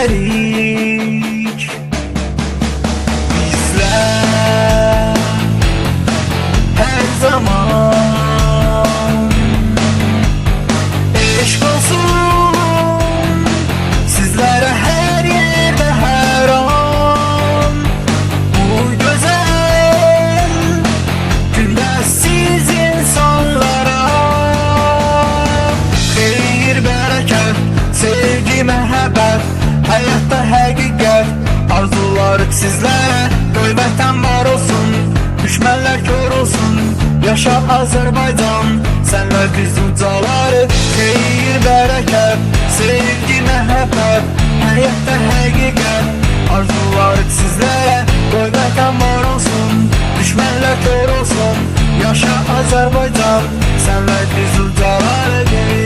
bilərik. Bizlər hər zaman eşq olsun sizlərə hər yerdə, hər an. Bu gözəl gündə siz insanlara xeyir, bərəkət, sevgi, məhəbbət, həyatda həqiqət arzularıq sizlərə. Qoy vətən var olsun, düşmənlər kör olsun, yaşa Azərbaycan, sənlə biz ucalarıq. Xeyir, bərəkət, sevgi, məhəbbət, həyatda həqiqət arzularıq sizlərə. Qoy vətən var olsun, düşmənlər kör olsun, yaşa Azərbaycan, sənlə biz ucalarıq.